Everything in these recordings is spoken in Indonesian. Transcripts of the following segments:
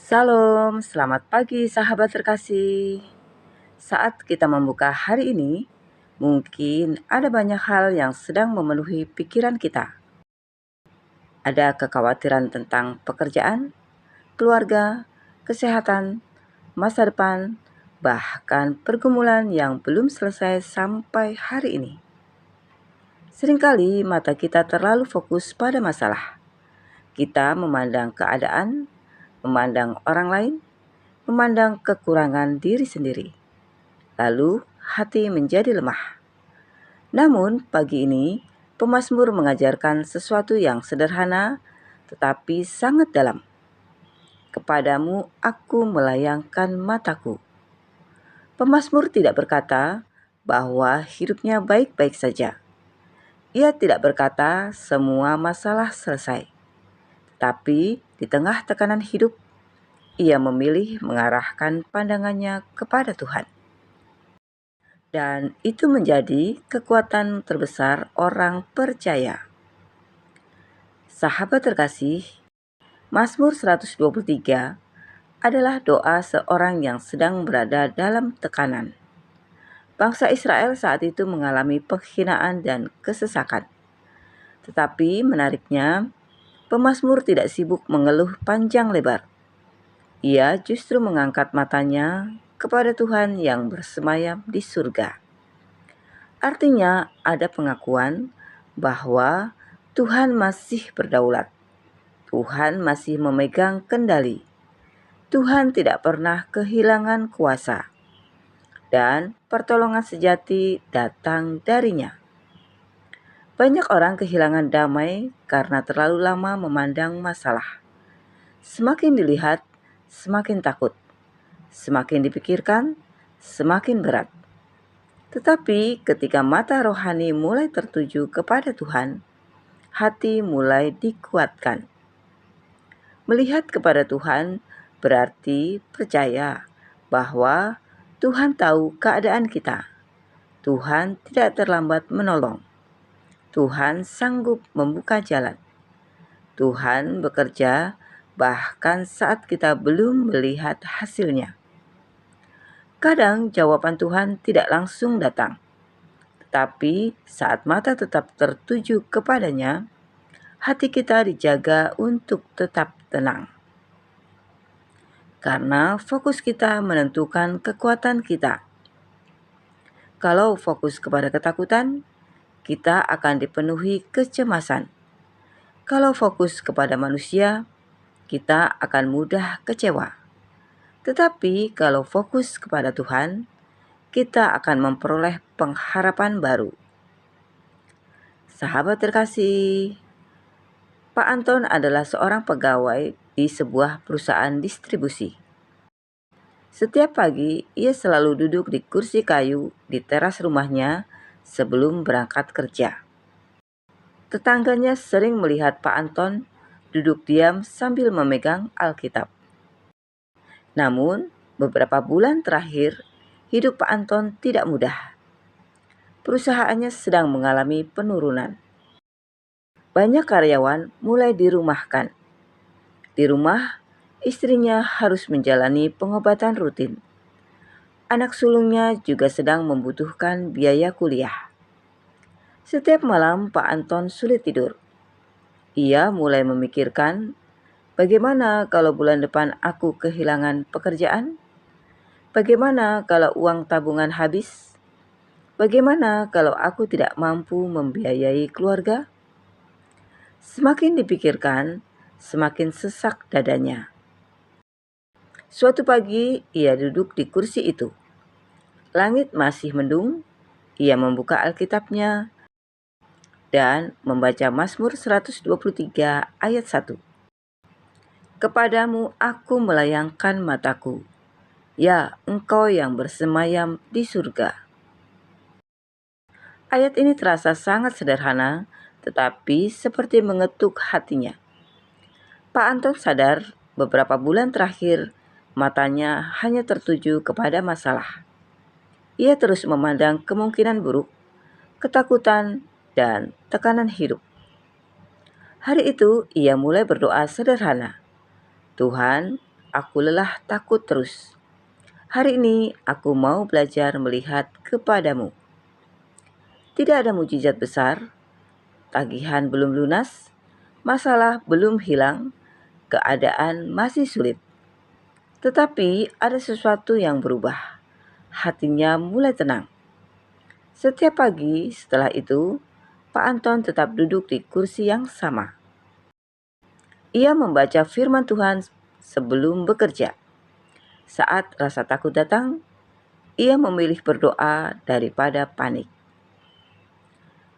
Salam, selamat pagi sahabat terkasih. Saat kita membuka hari ini, mungkin ada banyak hal yang sedang memenuhi pikiran kita. Ada kekhawatiran tentang pekerjaan, keluarga, kesehatan, masa depan, bahkan pergumulan yang belum selesai sampai hari ini. Seringkali mata kita terlalu fokus pada masalah. Kita memandang keadaan, memandang orang lain, memandang kekurangan diri sendiri. Lalu hati menjadi lemah. Namun pagi ini pemazmur mengajarkan sesuatu yang sederhana tetapi sangat dalam. Kepadamu aku melayangkan mataku. Pemazmur tidak berkata bahwa hidupnya baik-baik saja. Ia tidak berkata semua masalah selesai. Tapi di tengah tekanan hidup, ia memilih mengarahkan pandangannya kepada Tuhan. Dan itu menjadi kekuatan terbesar orang percaya. Sahabat terkasih, Mazmur 123 adalah doa seorang yang sedang berada dalam tekanan. Bangsa Israel saat itu mengalami penghinaan dan kesesakan. Tetapi menariknya, pemazmur tidak sibuk mengeluh panjang lebar. Ia justru mengangkat matanya kepada Tuhan yang bersemayam di surga. Artinya ada pengakuan bahwa Tuhan masih berdaulat. Tuhan masih memegang kendali. Tuhan tidak pernah kehilangan kuasa. Dan pertolongan sejati datang darinya. Banyak orang kehilangan damai karena terlalu lama memandang masalah. Semakin dilihat, semakin takut. Semakin dipikirkan, semakin berat. Tetapi ketika mata rohani mulai tertuju kepada Tuhan, hati mulai dikuatkan. Melihat kepada Tuhan berarti percaya bahwa Tuhan tahu keadaan kita. Tuhan tidak terlambat menolong. Tuhan sanggup membuka jalan. Tuhan bekerja bahkan saat kita belum melihat hasilnya. Kadang jawaban Tuhan tidak langsung datang. Tapi saat mata tetap tertuju kepadanya, hati kita dijaga untuk tetap tenang. Karena fokus kita menentukan kekuatan kita. Kalau fokus kepada ketakutan, kita akan dipenuhi kecemasan. Kalau fokus kepada manusia, kita akan mudah kecewa. Tetapi kalau fokus kepada Tuhan, kita akan memperoleh pengharapan baru. Sahabat terkasih, Pak Anton adalah seorang pegawai di sebuah perusahaan distribusi. Setiap pagi, ia selalu duduk di kursi kayu di teras rumahnya sebelum berangkat kerja. Tetangganya sering melihat Pak Anton duduk diam sambil memegang Alkitab. Namun, beberapa bulan terakhir, hidup Pak Anton tidak mudah. Perusahaannya sedang mengalami penurunan. Banyak karyawan mulai dirumahkan. Di rumah, istrinya harus menjalani pengobatan rutin. Anak sulungnya juga sedang membutuhkan biaya kuliah. Setiap malam Pak Anton sulit tidur. Ia mulai memikirkan, bagaimana kalau bulan depan aku kehilangan pekerjaan? Bagaimana kalau uang tabungan habis? Bagaimana kalau aku tidak mampu membiayai keluarga? Semakin dipikirkan, semakin sesak dadanya. Suatu pagi, ia duduk di kursi itu. Langit masih mendung, ia membuka Alkitabnya dan membaca Mazmur 123 ayat 1. Kepadamu aku melayangkan mataku, ya engkau yang bersemayam di surga. Ayat ini terasa sangat sederhana, tetapi seperti mengetuk hatinya. Pak Anton sadar beberapa bulan terakhir matanya hanya tertuju kepada masalah. Ia terus memandang kemungkinan buruk, ketakutan, dan tekanan hidup. Hari itu ia mulai berdoa sederhana. Tuhan, aku lelah takut terus. Hari ini aku mau belajar melihat kepadamu. Tidak ada mujizat besar, tagihan belum lunas, masalah belum hilang, keadaan masih sulit. Tetapi ada sesuatu yang berubah. Hatinya mulai tenang. Setiap pagi setelah itu, Pak Anton tetap duduk di kursi yang sama. Ia membaca firman Tuhan sebelum bekerja. Saat rasa takut datang, ia memilih berdoa daripada panik.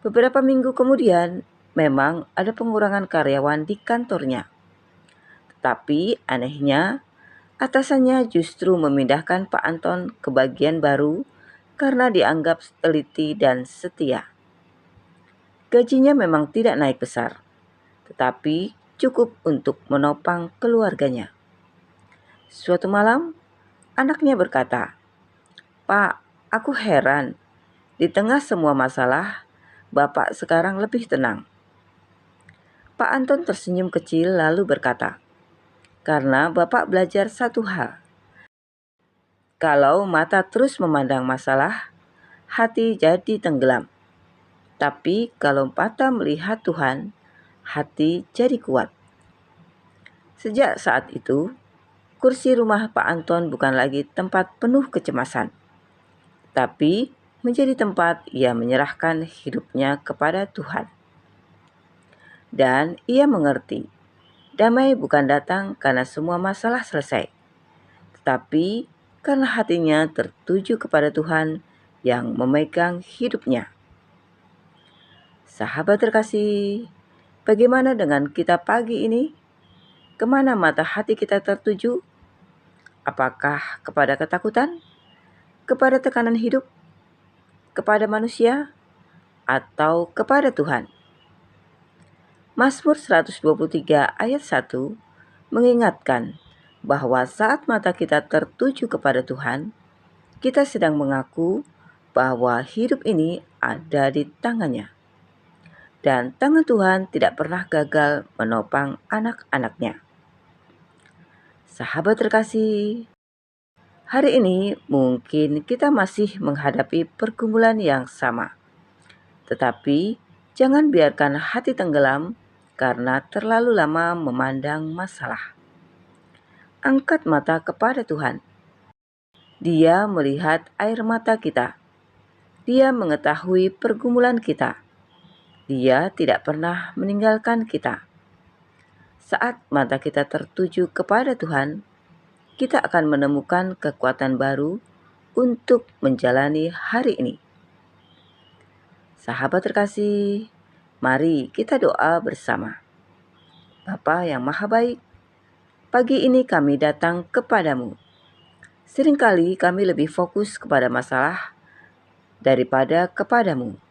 Beberapa minggu kemudian, memang ada pengurangan karyawan di kantornya. Tetapi anehnya, atasannya justru memindahkan Pak Anton ke bagian baru karena dianggap teliti dan setia. Gajinya memang tidak naik besar, tetapi cukup untuk menopang keluarganya. Suatu malam, anaknya berkata, "Pak, aku heran. Di tengah semua masalah, Bapak sekarang lebih tenang." Pak Anton tersenyum kecil lalu berkata, "Karena Bapak belajar satu hal. Kalau mata terus memandang masalah, hati jadi tenggelam. Tapi kalau mata melihat Tuhan, hati jadi kuat." Sejak saat itu, kursi rumah Pak Anton bukan lagi tempat penuh kecemasan, tapi menjadi tempat ia menyerahkan hidupnya kepada Tuhan. Dan ia mengerti, damai bukan datang karena semua masalah selesai, tetapi karena hatinya tertuju kepada Tuhan yang memegang hidupnya. Sahabat terkasih, bagaimana dengan kita pagi ini? Kemana mata hati kita tertuju? Apakah kepada ketakutan, kepada tekanan hidup, kepada manusia, atau kepada Tuhan? Mazmur 123 ayat 1 mengingatkan bahwa saat mata kita tertuju kepada Tuhan, kita sedang mengaku bahwa hidup ini ada di tangannya. Dan tangan Tuhan tidak pernah gagal menopang anak-anaknya. Sahabat terkasih, hari ini mungkin kita masih menghadapi pergumulan yang sama. Tetapi jangan biarkan hati tenggelam karena terlalu lama memandang masalah. Angkat mata kepada Tuhan. Dia melihat air mata kita. Dia mengetahui pergumulan kita. Dia tidak pernah meninggalkan kita. Saat mata kita tertuju kepada Tuhan, kita akan menemukan kekuatan baru untuk menjalani hari ini. Sahabat terkasih, mari kita doa bersama. Bapa yang Maha Baik, pagi ini kami datang kepadamu. Seringkali kami lebih fokus kepada masalah daripada kepadamu.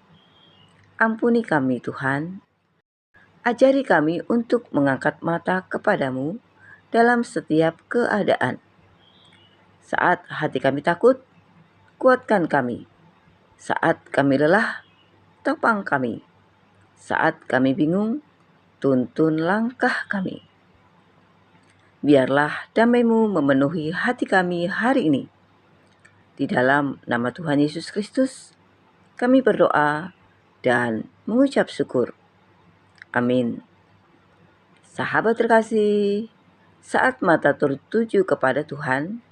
Ampuni kami Tuhan. Ajari kami untuk mengangkat mata kepadamu dalam setiap keadaan. Saat hati kami takut, kuatkan kami. Saat kami lelah, topang kami. Saat kami bingung, tuntun langkah kami. Biarlah damai-Mu memenuhi hati kami hari ini. Di dalam nama Tuhan Yesus Kristus, kami berdoa dan mengucap syukur. Amin. Sahabat terkasih, saat mata tertuju kepada Tuhan,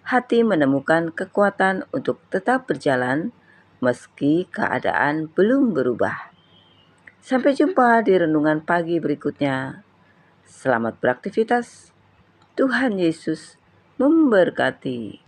hati menemukan kekuatan untuk tetap berjalan meski keadaan belum berubah. Sampai jumpa di renungan pagi berikutnya. Selamat beraktivitas. Tuhan Yesus memberkati.